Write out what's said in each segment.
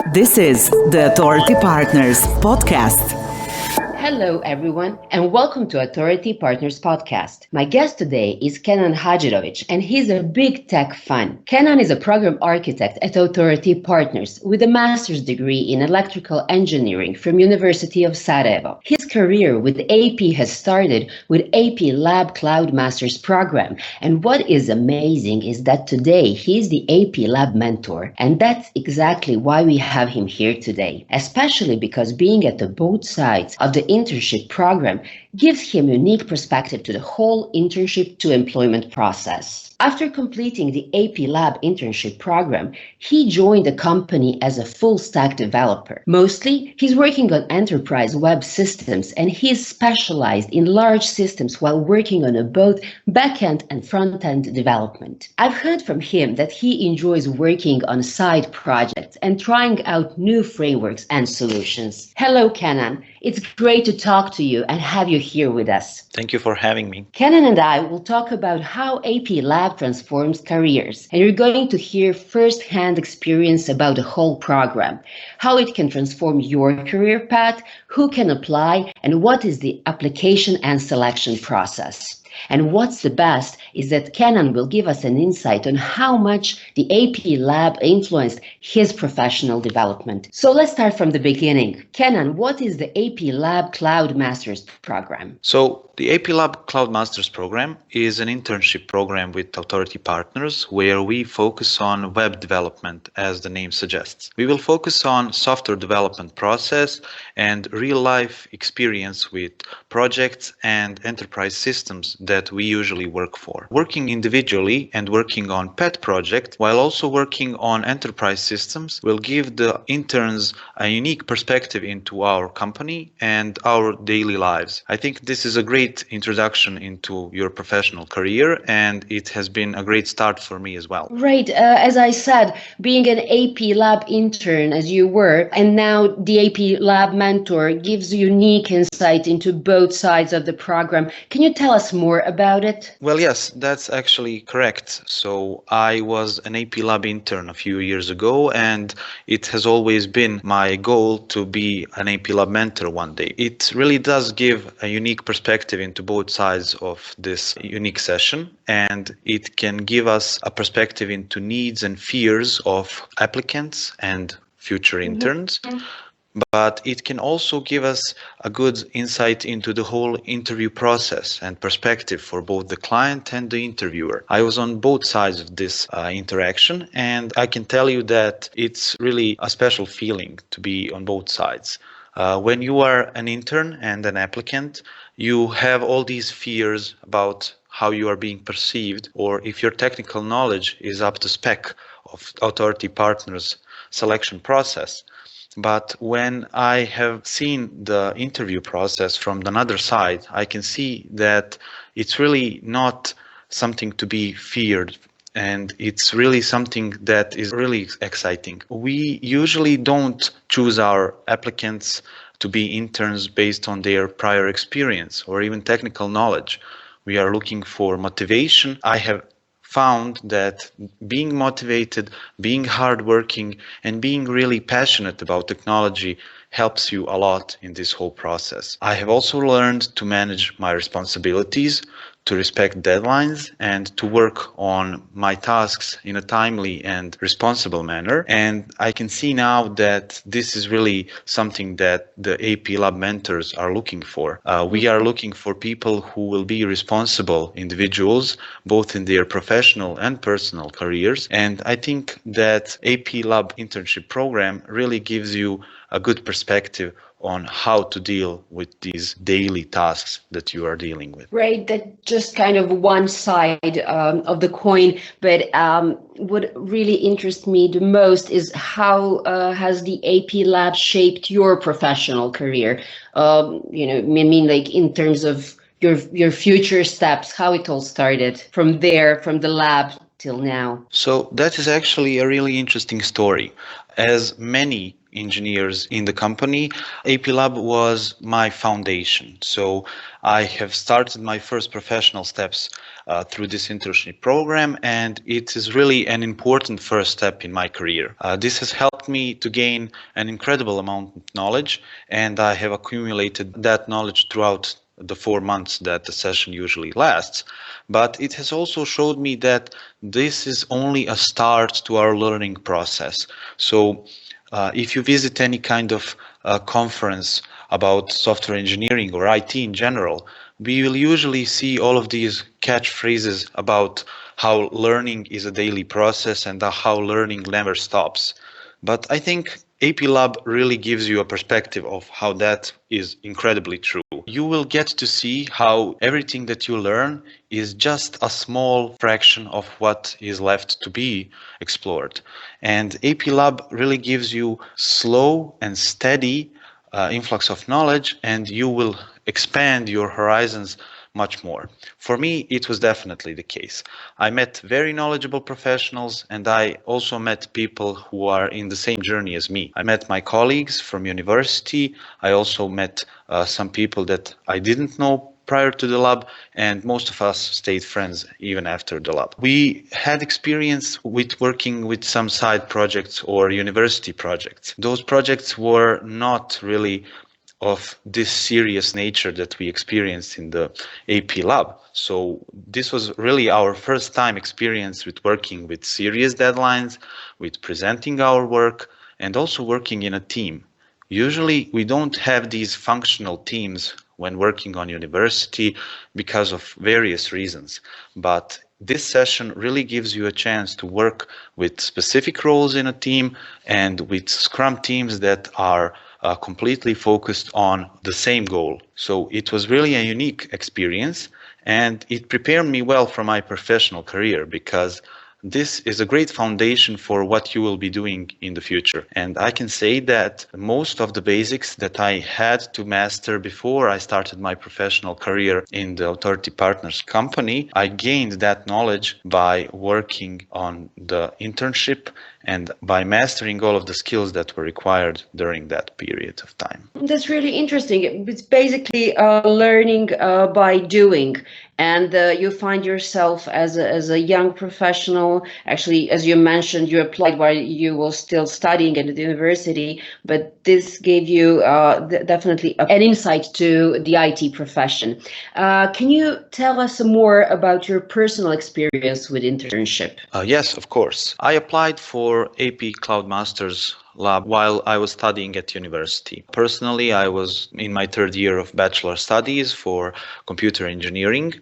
This is the Authority Partners podcast. Hello, everyone, and welcome to Authority Partners Podcast. My guest today is Kenan Hajirovic, and he's a big tech fan. Kenan is a program architect at Authority Partners with a master's degree in electrical engineering from University of Sarajevo. His career with AP has started with AP Lab Cloud Masters program, and what is amazing is that today he's the AP Lab mentor, and that's exactly why we have him here today, especially because being at the both sides of the internship program gives him unique perspective to the whole internship to employment process. After completing the AP Lab internship program, he joined the company as a full stack developer. Mostly, he's working on enterprise web systems and he's specialized in large systems while working on both back-end and front-end development. I've heard from him that he enjoys working on side projects and trying out new frameworks and solutions. Hello, Kenan. It's great to talk to you and have you here with us. Thank you for having me. Kenan and I will talk about how AP Lab transforms careers, and you're going to hear first-hand experience about the whole program, how it can transform your career path, who can apply, and what is the application and selection process. And what's the best is that Kenan will give us an insight on how much the AP Lab influenced his professional development. So let's start from the beginning. Kenan, what is the AP Lab Cloud Masters program? So the AP Lab Cloud Masters program is an internship program with Authority Partners where we focus on web development, as the name suggests. We will focus on software development process and real-life experience with projects and enterprise systems that we usually work for. Working individually and working on pet project while also working on enterprise systems will give the interns a unique perspective into our company and our daily lives. I think this is a great introduction into your professional career, and it has been a great start for me as well. Right. As I said, being an AP Lab intern as you were, and now the AP Lab mentor gives unique insight into both sides of the program. Can you tell us more about it? Well, yes, that's actually correct. So I was an AP Lab intern a few years ago, and it has always been my goal to be an AP Lab mentor one day. It really does give a unique perspective into both sides of this unique session, and it can give us a perspective into needs and fears of applicants and future interns. But it can also give us a good insight into the whole interview process and perspective for both the client and the interviewer. I was on both sides of this interaction, and I can tell you that it's really a special feeling to be on both sides. When you are an intern and an applicant, you have all these fears about how you are being perceived, or if your technical knowledge is up to spec of Authority Partners selection process. But when I have seen the interview process from another side, I can see that it's really not something to be feared. And it's really something that is really exciting. We usually don't choose our applicants to be interns based on their prior experience or even technical knowledge. We are looking for motivation. I have found that being motivated, being hardworking, and being really passionate about technology helps you a lot in this whole process. I have also learned to manage my responsibilities, to respect deadlines, and to work on my tasks in a timely and responsible manner. And I can see now that this is really something that the AP Lab mentors are looking for. We are looking for people who will be responsible individuals, both in their professional and personal careers. And I think that AP Lab internship program really gives you a good perspective on how to deal with these daily tasks that you are dealing with. Right, that just kind of one side of the coin. But what really interests me the most is how has the AP Lab shaped your professional career? I mean, like in terms of your future steps, how it all started from there, from the lab till now. So that is actually a really interesting story. As many engineers in the company, AP Lab was my foundation. So I have started my first professional steps through this internship program, and it is really an important first step in my career. This has helped me to gain an incredible amount of knowledge, and I have accumulated that knowledge throughout the 4 months that the session usually lasts. But it has also showed me that this is only a start to our learning process. So if you visit any kind of conference about software engineering or IT in general, we will usually see all of these catchphrases about how learning is a daily process and how learning never stops. But I think AP Lab really gives you a perspective of how that is incredibly true. You will get to see how everything that you learn is just a small fraction of what is left to be explored. And AP Lab really gives you slow and steady influx of knowledge, and you will expand your horizons much more. For me, it was definitely the case. I met very knowledgeable professionals, and I also met people who are in the same journey as me. I met my colleagues from university. I also met some people that I didn't know prior to the lab, and most of us stayed friends even after the lab. We had experience with working with some side projects or university projects. Those projects were not really of this serious nature that we experienced in the AP lab. So this was really our first time experience with working with serious deadlines, with presenting our work, and also working in a team. Usually we don't have these functional teams when working on university because of various reasons. But this session really gives you a chance to work with specific roles in a team and with Scrum teams that are completely focused on the same goal. So it was really a unique experience, and it prepared me well for my professional career because this is a great foundation for what you will be doing in the future. And I can say that most of the basics that I had to master before I started my professional career in the Authority Partners company, I gained that knowledge by working on the internship and by mastering all of the skills that were required during that period of time. That's really interesting. It's basically learning by doing. And you find yourself as a young professional. Actually, as you mentioned, you applied while you were still studying at the university, but this gave you definitely an insight to the IT profession. Can you tell us more about your personal experience with internship? Yes, of course. I applied for AP Cloud Masters lab while I was studying at university. Personally, I was in my third year of bachelor studies for computer engineering,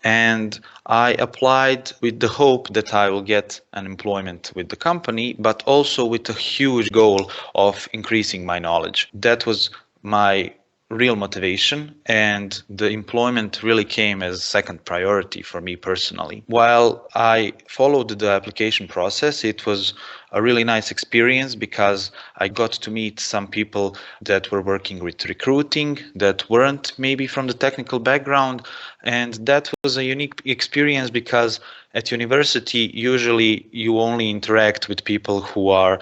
and I applied with the hope that I will get an employment with the company, but also with a huge goal of increasing my knowledge. That was my real motivation, and the employment really came as second priority for me personally. While I followed the application process, it was a really nice experience because I got to meet some people that were working with recruiting that weren't maybe from the technical background, and that was a unique experience because at university usually you only interact with people who are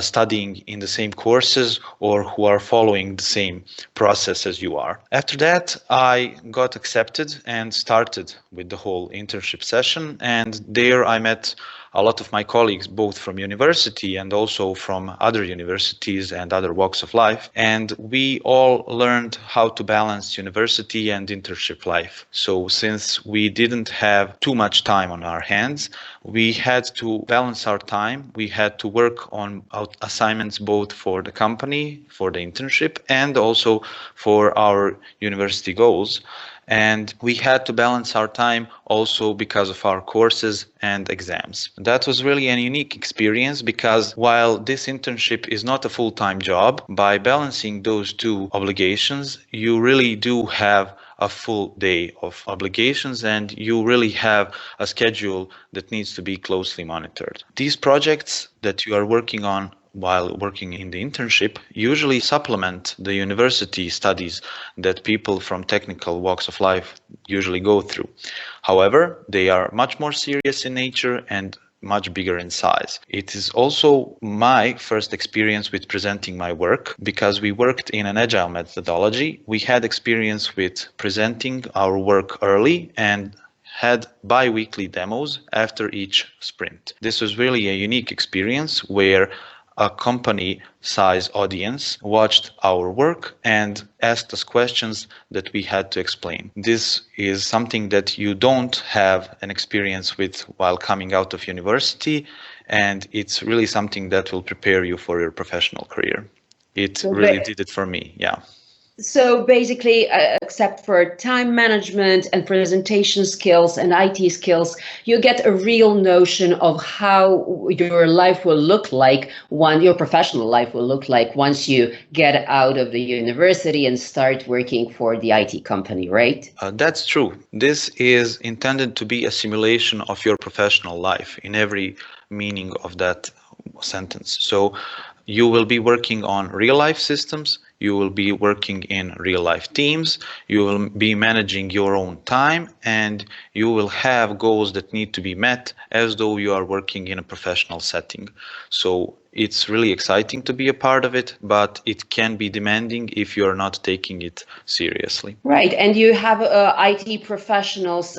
studying in the same courses or who are following the same process as you are. After that, I got accepted and started with the whole internship session, and there I met a lot of my colleagues, both from university and also from other universities and other walks of life. And we all learned how to balance university and internship life. So since we didn't have too much time on our hands, we had to balance our time. We had to work on assignments both for the company, for the internship, and also for our university goals. And we had to balance our time also because of our courses and exams. That was really a unique experience because while this internship is not a full-time job, by balancing those two obligations, you really do have a full day of obligations and you really have a schedule that needs to be closely monitored. These projects that you are working on while working in the internship usually supplement the university studies that people from technical walks of life usually go through. However, they are much more serious in nature and much bigger in size. It is also my first experience with presenting my work because we worked in an agile methodology. We had experience with presenting our work early and had bi-weekly demos after each sprint. This was really a unique experience where a company size audience watched our work and asked us questions that we had to explain. This is something that you don't have an experience with while coming out of university, and it's really something that will prepare you for your professional career. It So, really did it for me, yeah. so basically, except for time management and presentation skills and IT skills, you get a real notion of how your life will look like your professional life will look like once you get out of the university and start working for the IT company, right? That's true. This is intended to be a simulation of your professional life in every meaning of that sentence. So you will be working on real life systems, you will be working in real life teams, you will be managing your own time, and you will have goals that need to be met as though you are working in a professional setting. So it's really exciting to be a part of it, but it can be demanding if you're not taking it seriously. Right, and you have IT professionals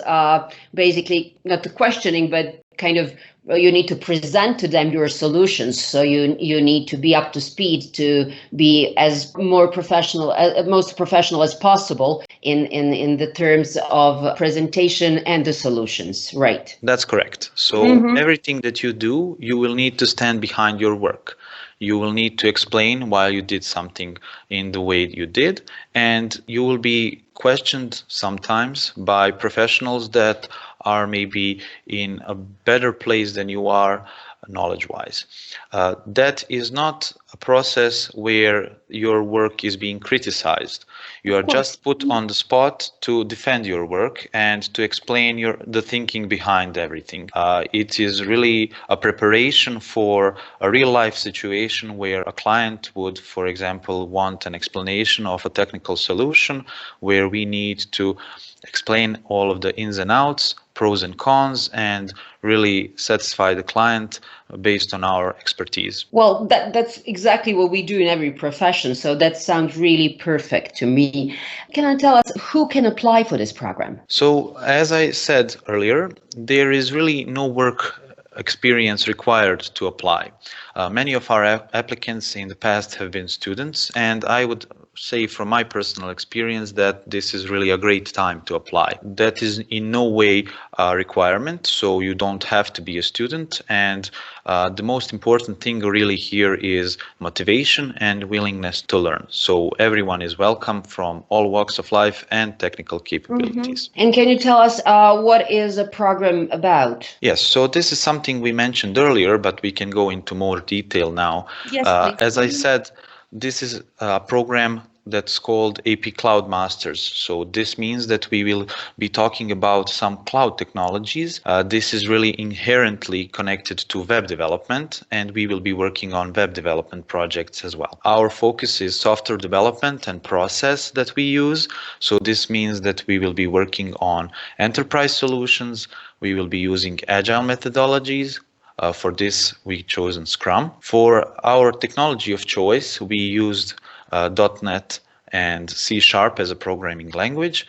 basically not questioning, but kind of you need to present to them your solutions. So you need to be up to speed to be as more professional, most professional as possible in the terms of presentation and the solutions. Right. That's correct. So everything that you do, you will need to stand behind your work. You will need to explain why you did something in the way you did, and you will be questioned sometimes by professionals that are maybe in a better place than you are knowledge-wise. That is not a process where your work is being criticized. You are just put on the spot to defend your work and to explain the thinking behind everything. It is really a preparation for a real-life situation where a client would, for example, want an explanation of a technical solution where we need to explain all of the ins and outs, pros and cons, and really satisfy the client based on our expertise. Well, that's exactly what we do in every profession. So that sounds really perfect to me. Can you tell us who can apply for this program? So, as I said earlier, there is really no work experience required to apply. Many of our applicants in the past have been students, and I would say from my personal experience that this is really a great time to apply. That is in no way a requirement, so you don't have to be a student, and the most important thing really here is motivation and willingness to learn. So everyone is welcome from all walks of life and technical capabilities. And can you tell us what is the program about? Yes, so this is something we mentioned earlier, but we can go into more detail now. Yes, please. As I said, this is a program that's called AP Cloud Masters. So this means that we will be talking about some cloud technologies. This is really inherently connected to web development, and we will be working on web development projects as well. Our focus is software development and process that we use. So this means that we will be working on enterprise solutions. We will be using agile methodologies. For this, we chosen Scrum. For our technology of choice, we used .NET and C# as a programming language.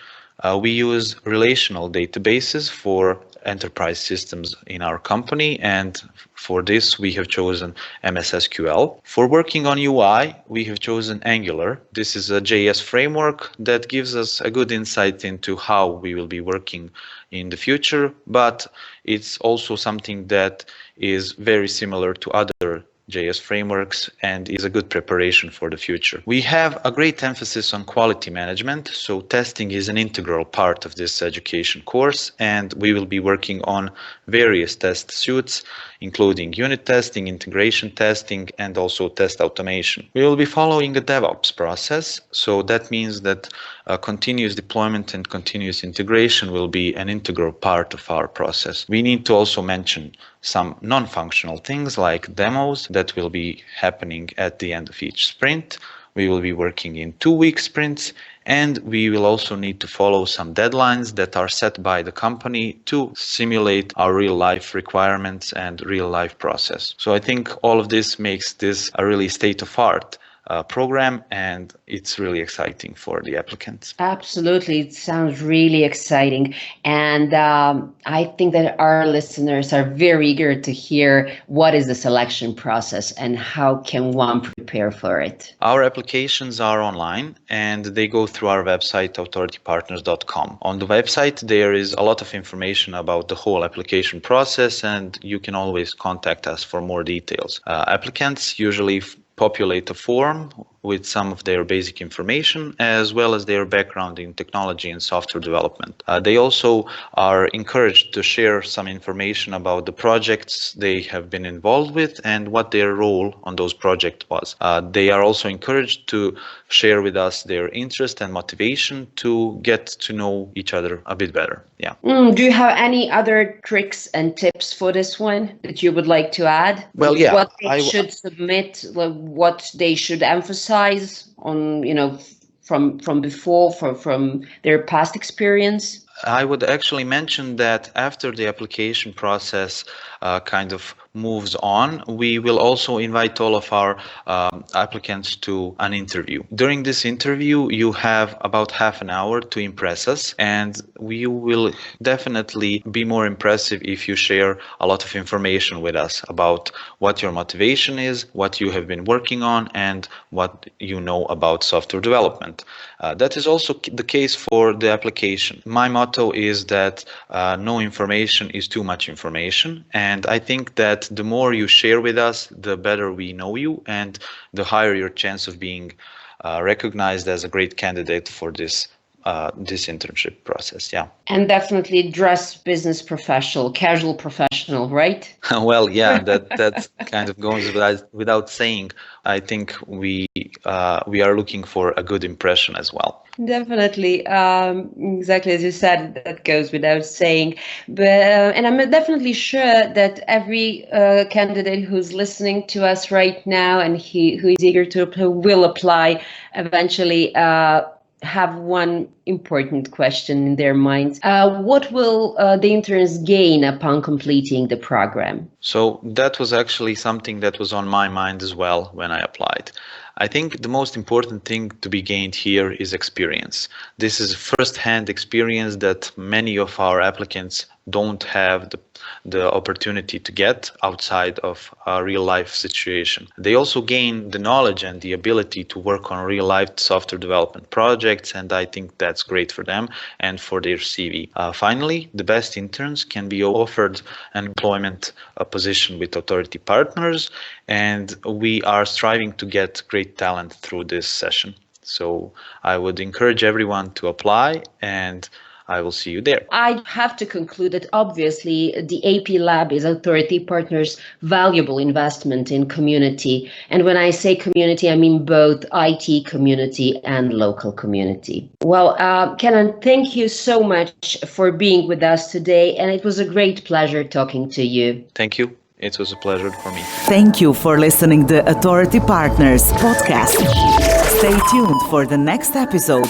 We use relational databases for enterprise systems in our company, and for this we have chosen MS SQL. For working on UI, we have chosen Angular. This is a JS framework that gives us a good insight into how we will be working in the future, but it's also something that is very similar to other JS frameworks and is a good preparation for the future. We have a great emphasis on quality management, so testing is an integral part of this education course, and we will be working on various test suites, including unit testing, integration testing, and also test automation. We will be following a DevOps process, so that means that continuous deployment and continuous integration will be an integral part of our process. We need to also mention some non-functional things like demos that will be happening at the end of each sprint. We will be working in 2-week sprints, and we will also need to follow some deadlines that are set by the company to simulate our real-life requirements and real-life process. So I think all of this makes this a really state-of-art program, and it's really exciting for the applicants. Absolutely. It sounds really exciting. And I think that our listeners are very eager to hear what is the selection process and how can one prepare for it. Our applications are online and they go through our website, authoritypartners.com. On the website, there is a lot of information about the whole application process, and you can always contact us for more details. Applicants usually populate a form with some of their basic information as well as their background in technology and software development. They also are encouraged to share some information about the projects they have been involved with and what their role on those projects was. They are also encouraged to share with us their interest and motivation to get to know each other a bit better. Yeah. Do you have any other tricks and tips for this one that you would like to add? Well, yeah. What they should submit, what they should emphasize on, from before, from their past experience? I would actually mention that after the application process kind of moves on, we will also invite all of our applicants to an interview. During this interview, you have about half an hour to impress us, and we will definitely be more impressive if you share a lot of information with us about what your motivation is, what you have been working on, and what you know about software development. That is also the case for the application. My motto is that no information is too much information, and I think that the more you share with us, the better we know you, and the higher your chance of being recognized as a great candidate for this internship process. Yeah. And definitely dress business professional, casual professional, right? Well, yeah, that kind of goes without saying. I think we are looking for a good impression as well. Definitely, exactly as you said, that goes without saying. But and I'm definitely sure that every candidate who's listening to us right now and who is eager to apply will apply eventually. Have one important question in their minds. What will the interns gain upon completing the program? So that was actually something that was on my mind as well when I applied. I think the most important thing to be gained here is experience. This is first-hand experience that many of our applicants don't have the opportunity to get outside of a real-life situation. They also gain the knowledge and the ability to work on real-life software development projects, and I think that's great for them and for their CV. Finally, the best interns can be offered an employment position with Authority Partners, and we are striving to get great talent through this session. So I would encourage everyone to apply, and I will see you there. I have to conclude that obviously the AP Lab is Authority Partners' valuable investment in community. And when I say community, I mean both IT community and local community. Well, Kenan, thank you so much for being with us today. And it was a great pleasure talking to you. Thank you. It was a pleasure for me. Thank you for listening to the Authority Partners podcast. Stay tuned for the next episode.